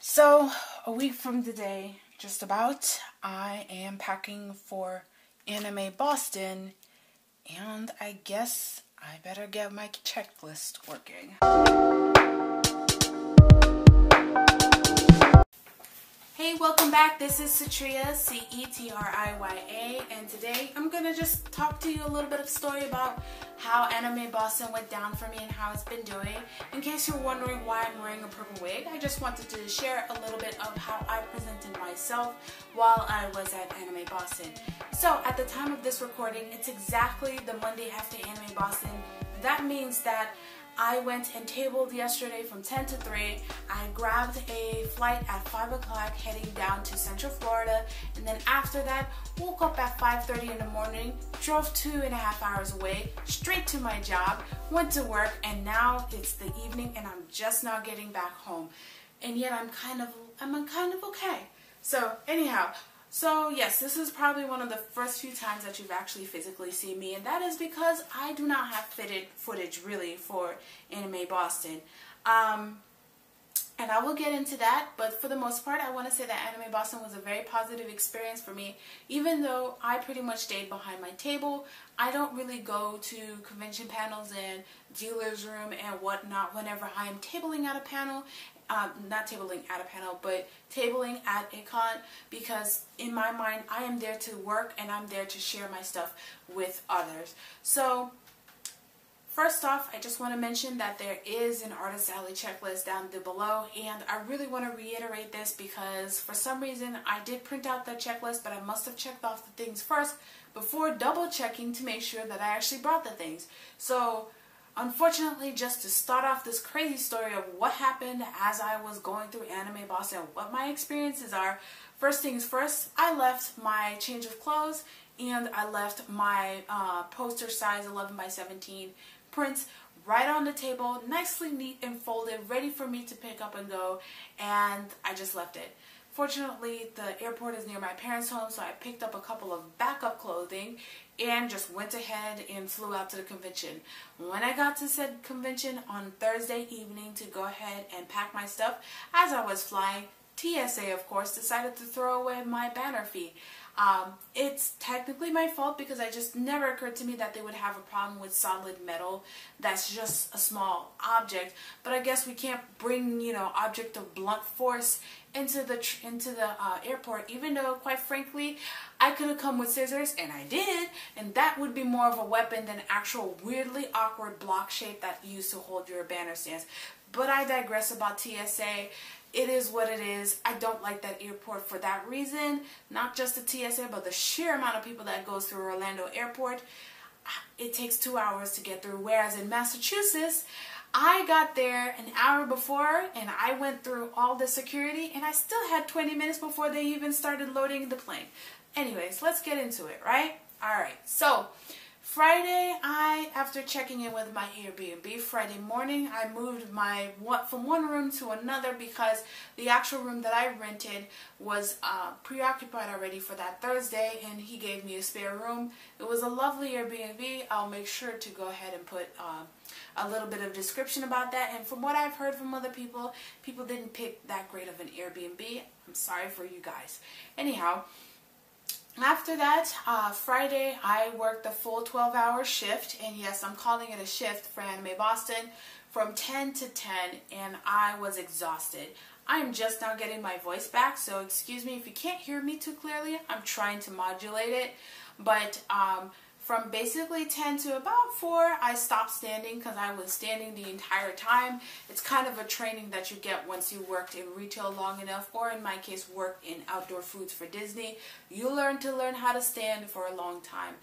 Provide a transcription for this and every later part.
So, a week from today, just about, I am packing for Anime Boston, and I guess I better get my checklist working. Hey, welcome back. This is Cetriya, C-E-T-R-I-Y-A, and today I'm going to just talk to you a little bit of story about how Anime Boston went down for me and how it's been doing. In case you're wondering why I'm wearing a purple wig, I just wanted to share a little bit of how I presented myself while I was at Anime Boston. So, at the time of this recording, it's exactly the Monday after Anime Boston. That means that I went and tabled yesterday from 10 to 3. I grabbed a flight at 5 o'clock heading down to Central Florida, and then after that woke up at 5:30 in the morning, drove 2.5 hours away, straight to my job, went to work, and now it's the evening and I'm just now getting back home. And yet I'm kind of okay. So anyhow, so yes, this is probably one of the first few times that you've actually physically seen me, and that is because I do not have footage really for Anime Boston. And I will get into that, but for the most part, I want to say that Anime Boston was a very positive experience for me. Even though I pretty much stayed behind my table, I don't really go to convention panels and dealer's room and whatnot whenever I am tabling at a panel. Not tabling at a panel, but tabling at a con, because in my mind, I am there to work and I'm there to share my stuff with others. So, first off, I just want to mention that there is an artist alley checklist down below, and I really want to reiterate this because for some reason I did print out the checklist, but I must have checked off the things first before double checking to make sure that I actually brought the things. So, unfortunately, just to start off this crazy story of what happened as I was going through Anime Boston, what my experiences are, first things first, I left my change of clothes and I left my poster size 11 by 17 prints right on the table, nicely neat and folded, ready for me to pick up and go, and I just left it. Fortunately, the airport is near my parents' home, so I picked up a couple of backup clothing and just went ahead and flew out to the convention. When I got to said convention on Thursday evening to go ahead and pack my stuff, as I was flying, TSA, of course, decided to throw away my banner fee. It's technically my fault because it just never occurred to me that they would have a problem with solid metal that's just a small object. But I guess we can't bring, object of blunt force into the airport, even though, quite frankly, I could have come with scissors, and I did, and that would be more of a weapon than actual weirdly awkward block shape that you use to hold your banner stands. But I digress about TSA. It is what it is. I don't like that airport for that reason. Not just the TSA, but the sheer amount of people that goes through Orlando Airport. It takes 2 hours to get through. Whereas in Massachusetts, I got there an hour before and I went through all the security and I still had 20 minutes before they even started loading the plane. Anyways, let's get into it, right? Alright, so Friday, after checking in with my Airbnb, Friday morning, I moved from one room to another because the actual room that I rented was preoccupied already for that Thursday, and he gave me a spare room. It was a lovely Airbnb. I'll make sure to go ahead and put a little bit of description about that. And from what I've heard from other people, people didn't pick that great of an Airbnb. I'm sorry for you guys. Anyhow, after that, Friday, I worked the full 12-hour shift, and yes, I'm calling it a shift for Anime Boston, from 10 to 10, and I was exhausted. I'm just now getting my voice back, so excuse me if you can't hear me too clearly. I'm trying to modulate it, but from basically 10 to about 4, I stopped standing because I was standing the entire time. It's kind of a training that you get once you worked in retail long enough, or in my case, work in outdoor foods for Disney. You learn how to stand for a long time.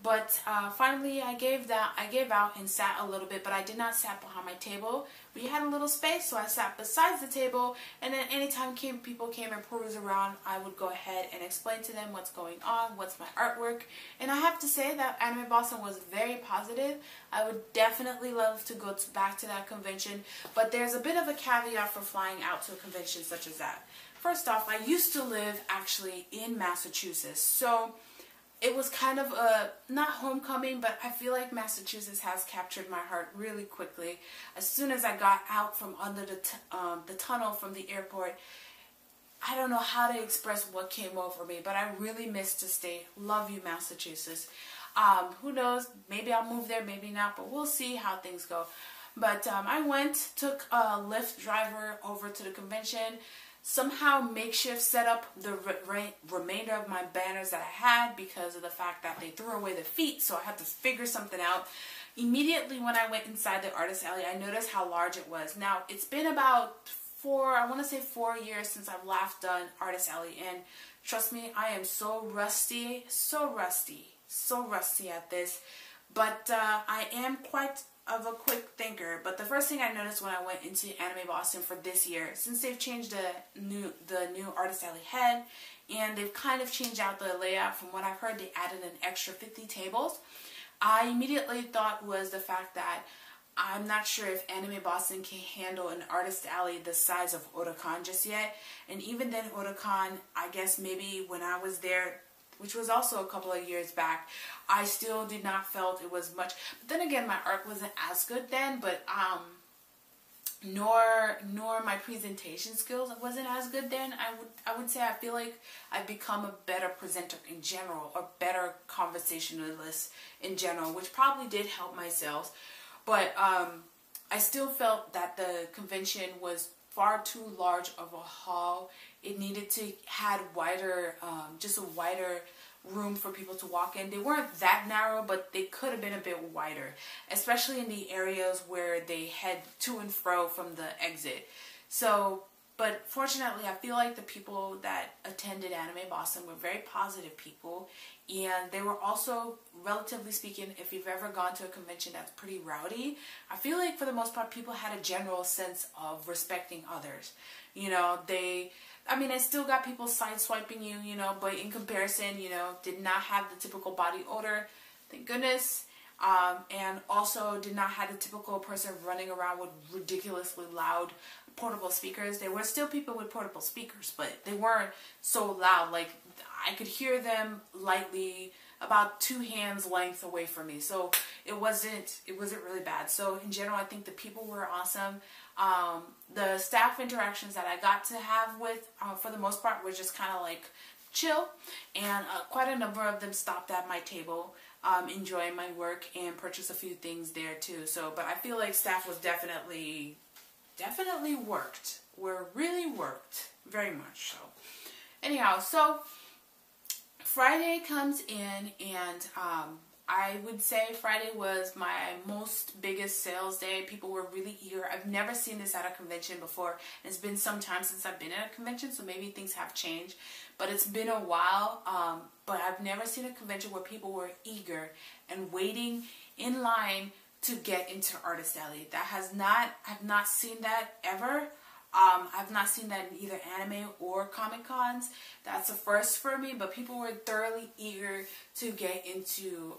But finally, I gave out and sat a little bit, but I did not sit behind my table. We had a little space, so I sat beside the table, and then anytime people came and perused around, I would go ahead and explain to them what's going on, what's my artwork. And I have to say that Anime Boston was very positive. I would definitely love to go back to that convention, but there's a bit of a caveat for flying out to a convention such as that. First off, I used to live actually in Massachusetts, so it was kind of a, not homecoming, but I feel like Massachusetts has captured my heart really quickly. As soon as I got out from under the tunnel from the airport, I don't know how to express what came over me, but I really missed the state. Love you, Massachusetts. Who knows? Maybe I'll move there, maybe not, but we'll see how things go. But I went, took a Lyft driver over to the convention, somehow makeshift set up the remainder of my banners that I had because of the fact that they threw away the feet, so I had to figure something out. Immediately when I went inside the artist alley, I noticed how large it was. Now, it's been about I want to say 4 years since I've last done artist alley, and trust me, I am so rusty at this, but I am quite of a quick thinker. But the first thing I noticed when I went into Anime Boston for this year, since they've changed the new artist alley head, and they've kind of changed out the layout, from what I've heard they added an extra 50 tables, I immediately thought was the fact that I'm not sure if Anime Boston can handle an artist alley the size of Otakon just yet. And even then, Otakon, I guess maybe when I was there, which was also a couple of years back, I still did not felt it was much. But then again, my art wasn't as good then, but nor my presentation skills wasn't as good then. I would say I feel like I've become a better presenter in general, a better conversationalist in general, which probably did help my sales. But I still felt that the convention was far too large of a hall. It needed to had wider, just a wider room for people to walk in. They weren't that narrow, but they could have been a bit wider, especially in the areas where they head to and fro from the exit. So, but fortunately, I feel like the people that attended Anime Boston were very positive people, and they were also, relatively speaking, if you've ever gone to a convention that's pretty rowdy, I feel like for the most part, people had a general sense of respecting others. You know, I still got people sideswiping you, you know, but in comparison, you know, did not have the typical body odor, thank goodness. And also did not have the typical person running around with ridiculously loud portable speakers. There were still people with portable speakers, but they weren't so loud. Like, I could hear them lightly about 2 hands length away from me. So it wasn't really bad. So in general, I think the people were awesome. The staff interactions that I got to have with, for the most part, were just kind of like chill, and quite a number of them stopped at my table, enjoying my work, and purchased a few things there too. So, but I feel like staff was definitely really worked, very much so. Anyhow, so Friday comes in, and I would say Friday was my biggest sales day. People were really eager. I've never seen this at a convention before. It's been some time since I've been at a convention, so maybe things have changed. But it's been a while. But I've never seen a convention where people were eager and waiting in line to get into Artist Alley. I've not seen that ever. I've not seen that in either anime or Comic Cons. That's a first for me, but people were thoroughly eager to get into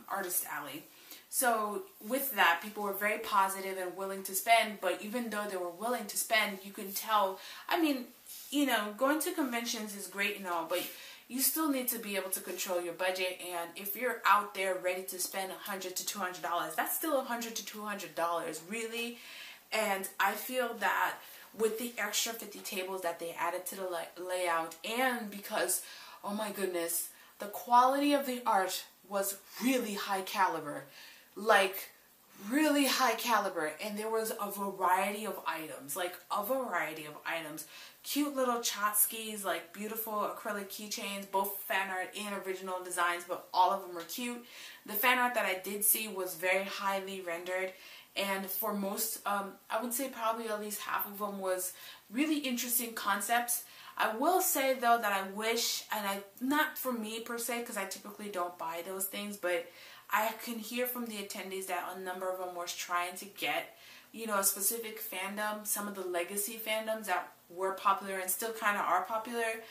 Artist Alley. So with that, people were very positive and willing to spend, but even though they were willing to spend, you can tell, you know, going to conventions is great and all, but you still need to be able to control your budget. And if you're out there ready to spend $100 to $200, that's still $100 to $200, really. And I feel that with the extra 50 tables that they added to the layout, and because, oh my goodness, the quality of the art was really high caliber, like really high caliber, and there was a variety of items, cute little tchotchkes, like beautiful acrylic keychains, both fan art and original designs, but all of them were cute. The fan art that I did see was very highly rendered, and for most, I would say probably at least half of them was really interesting concepts. I will say though that I wish, and not for me per se, because I typically don't buy those things, but I can hear from the attendees that a number of them were trying to get, you know, a specific fandom, some of the legacy fandoms that were popular and still kind of are popular,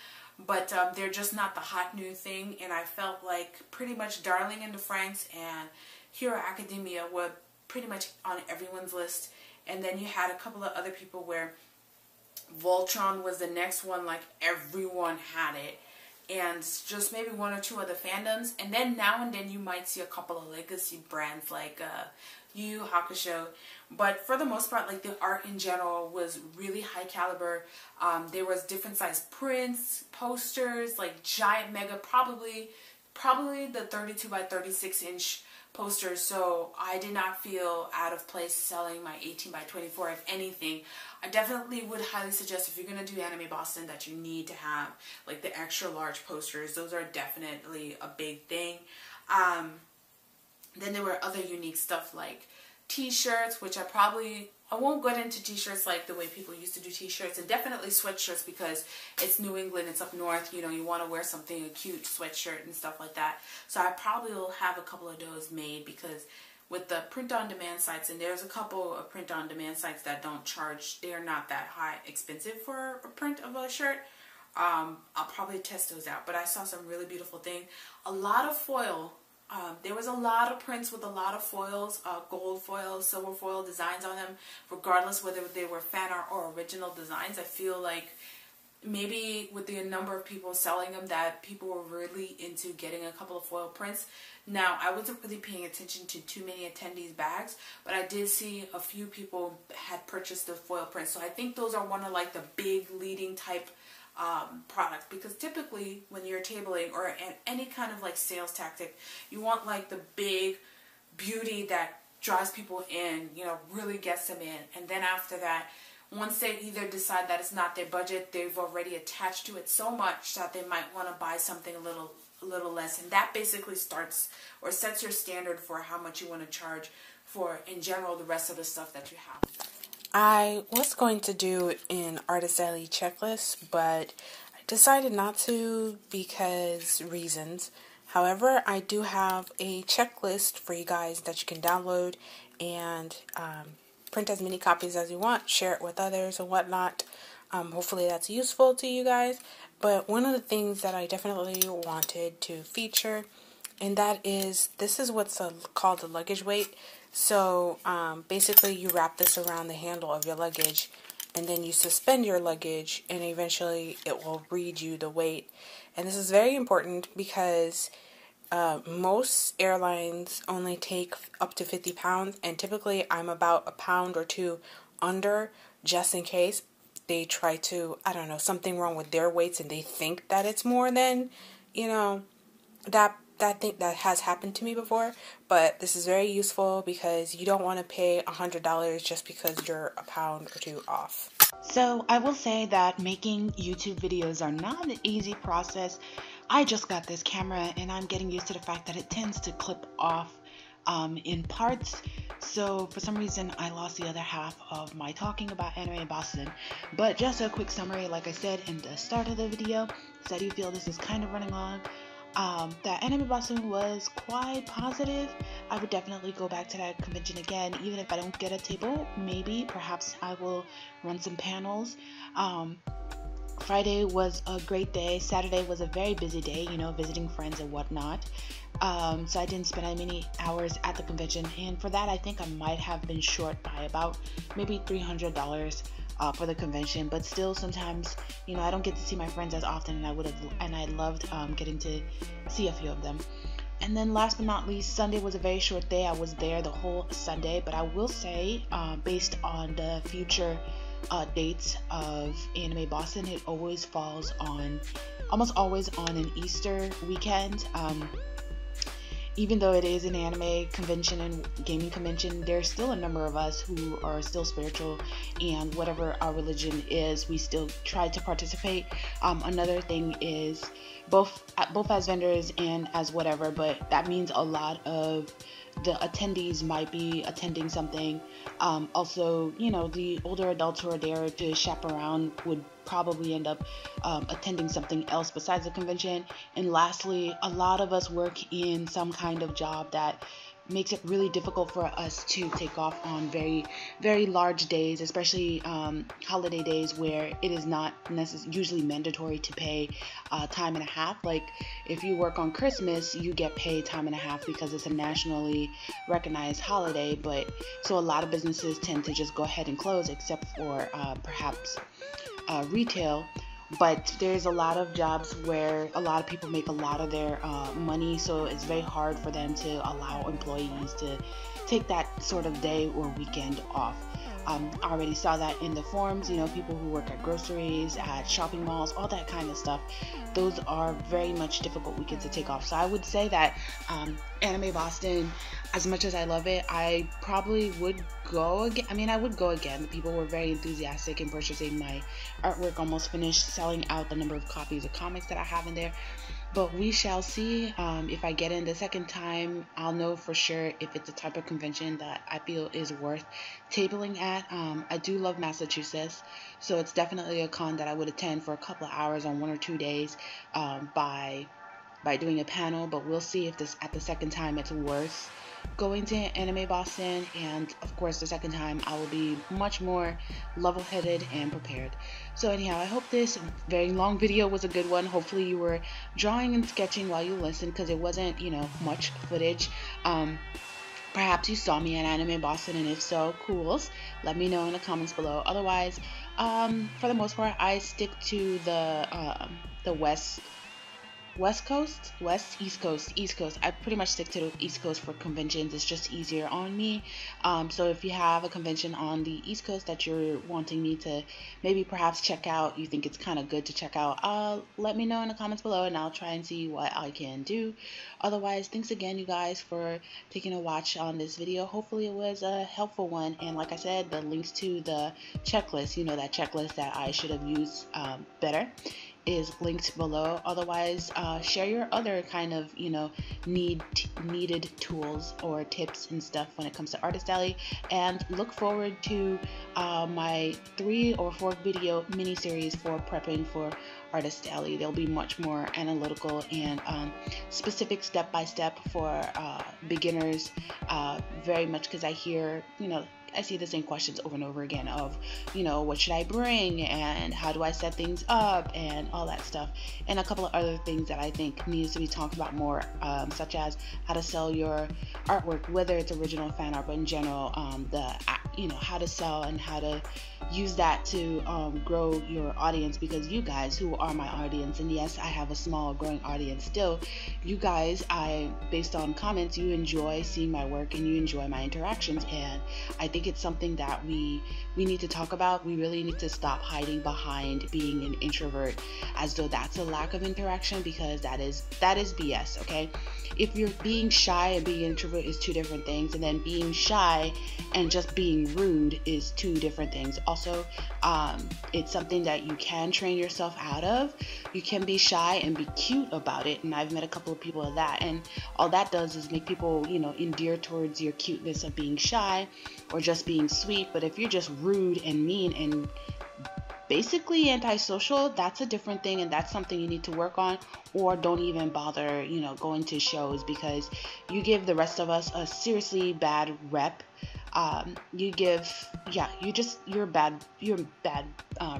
but they're just not the hot new thing. And I felt like pretty much Darling in the Franxx and Hero Academia were pretty much on everyone's list. And then you had a couple of other people where Voltron was the next one, like everyone had it. and just maybe one or two other fandoms, and then now and then you might see a couple of legacy brands like Yu Yu Hakusho. But for the most part, like, the art in general was really high caliber. There was different size prints, posters, like giant mega, probably the 32 by 36 inch posters. So I did not feel out of place selling my 18 by 24. If anything, I definitely would highly suggest, if you're going to do Anime Boston, that you need to have like the extra large posters. Those are definitely a big thing. Then there were other unique stuff like t-shirts, which I won't get into t-shirts like the way people used to do t-shirts, and definitely sweatshirts, because it's New England, it's up north, you know, you want to wear something, a cute sweatshirt and stuff like that. So I probably will have a couple of those made, because with the print-on-demand sites, and there's a couple of print-on-demand sites that don't charge, they're not that high expensive for a print of a shirt. I'll probably test those out. But I saw some really beautiful things. A lot of foil. There was a lot of prints with a lot of foils, gold foil, silver foil designs on them, regardless whether they were fan art or original designs. I feel like maybe with the number of people selling them, that people were really into getting a couple of foil prints. Now, I wasn't really paying attention to too many attendees' bags, but I did see a few people had purchased the foil prints. So I think those are one of like the big leading type products, because typically when you're tabling or any kind of like sales tactic, you want like the big beauty that draws people in, you know, really gets them in. And then after that, once they either decide that it's not their budget, they've already attached to it so much that they might want to buy something a little less, and that basically starts or sets your standard for how much you want to charge for, in general, the rest of the stuff that you have. I was going to do an artist alley checklist, but I decided not to because reasons. However, I do have a checklist for you guys that you can download and print as many copies as you want, share it with others and whatnot. Hopefully that's useful to you guys. But one of the things that I definitely wanted to feature, and that is, this is what's called the luggage weight. So basically you wrap this around the handle of your luggage, and then you suspend your luggage, and eventually it will read you the weight. And this is very important because most airlines only take up to 50 pounds, and typically I'm about a pound or two under, just in case they try to, I don't know, something wrong with their weights and they think that it's more than, you know, that thing that has happened to me before. But this is very useful because you don't want to pay $100 just because you're a pound or two off. So I will say that making YouTube videos are not an easy process. I just got this camera and I'm getting used to the fact that it tends to clip off in parts. So for some reason I lost the other half of my talking about Anime Boston. But just a quick summary, like I said in the start of the video, so I do feel this is kind of running long. That Anime Boston was quite positive. I would definitely go back to that convention again, even if I don't get a table. Maybe, perhaps I will run some panels. Friday was a great day. Saturday was a very busy day, you know, visiting friends and whatnot. So I didn't spend many hours at the convention, and for that I think I might have been short by about maybe $300 for the convention. But still, sometimes, you know, I don't get to see my friends as often, and I loved getting to see a few of them. And then last but not least, Sunday was a very short day. I was there the whole Sunday, but I will say, based on the future dates of Anime Boston, it always falls on, almost always on an Easter weekend. Even though it is an anime convention and gaming convention, there's still a number of us who are still spiritual, and whatever our religion is, we still try to participate. Another thing is both as vendors and as whatever, but that means a lot of the attendees might be attending something. Also, you know, the older adults who are there to chaperone would probably end up attending something else besides the convention. And lastly, a lot of us work in some kind of job that makes it really difficult for us to take off on very, very large days, especially holiday days where it is not usually mandatory to pay time and a half. Like if you work on Christmas, you get paid time and a half because it's a nationally recognized holiday. But so a lot of businesses tend to just go ahead and close, except for perhaps retail. but there's a lot of jobs where a lot of people make a lot of their money, so it's very hard for them to allow employees to take that sort of day or weekend off. I already saw that in the forums, you know, people who work at groceries, at shopping malls, all that kind of stuff. Those are very much difficult weekends to take off. So I would say that Anime Boston, as much as I love it, I probably would go again. I mean, I would go again. The people were very enthusiastic in purchasing my artwork, almost finished selling out the number of copies of comics that I have in there. But we shall see. If I get in the second time, I'll know for sure if it's a type of convention that I feel is worth tabling at. I do love Massachusetts, so it's definitely a con that I would attend for a couple of hours on 1 or 2 days by doing a panel. But we'll see if this at the second time it's worth going to Anime Boston, and of course the second time I will be much more level-headed and prepared. So anyhow, I hope this very long video was a good one. Hopefully you were drawing and sketching while you listened, because it wasn't, you know, much footage. Perhaps you saw me at Anime Boston, and if so, cools. Let me know in the comments below. Otherwise, for the most part, I stick to the East Coast. I pretty much stick to the East Coast for conventions. It's just easier on me. So if you have a convention on the East Coast that you're wanting me to maybe perhaps check out, you think it's kind of good to check out, let me know in the comments below, and I'll try and see what I can do. Otherwise, thanks again, you guys, for taking a watch on this video. Hopefully it was a helpful one, and like I said, the links to the checklist, you know, that checklist that I should have used better, is linked below. Otherwise, share your other kind of, you know, needed tools or tips and stuff when it comes to Artist Alley, and look forward to my 3 or 4 video mini-series for prepping for Artist Alley. They'll be much more analytical and specific step-by-step for beginners, very much because I hear, you know, I see the same questions over and over again of, you know, what should I bring and how do I set things up and all that stuff, and a couple of other things that I think needs to be talked about more, such as how to sell your artwork, whether it's original fan art, but in general, you know, how to sell and how to use that to grow your audience, because you guys who are my audience, and yes, I have a small growing audience still, you guys, based on comments, you enjoy seeing my work and you enjoy my interactions, and I think it's something that we need to talk about. We really need to stop hiding behind being an introvert as though that's a lack of interaction, because that is BS. Okay, if you're being shy and being an introvert is 2 different things, and then being shy and just being rude is 2 different things. Also, it's something that you can train yourself out of. You can be shy and be cute about it, and I've met a couple of people of that, and all that does is make people, you know, endear towards your cuteness of being shy or just being sweet. But if you're just rude and mean and basically antisocial, that's a different thing, and that's something you need to work on, or don't even bother, you know, going to shows, because you give the rest of us a seriously bad rep. You're bad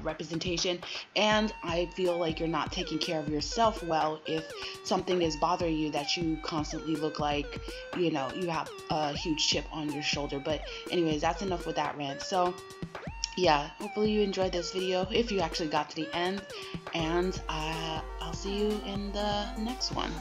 representation, and I feel like you're not taking care of yourself well if something is bothering you that you constantly look like, you know, you have a huge chip on your shoulder. But anyways, that's enough with that rant. So yeah, hopefully you enjoyed this video if you actually got to the end, and I'll see you in the next one.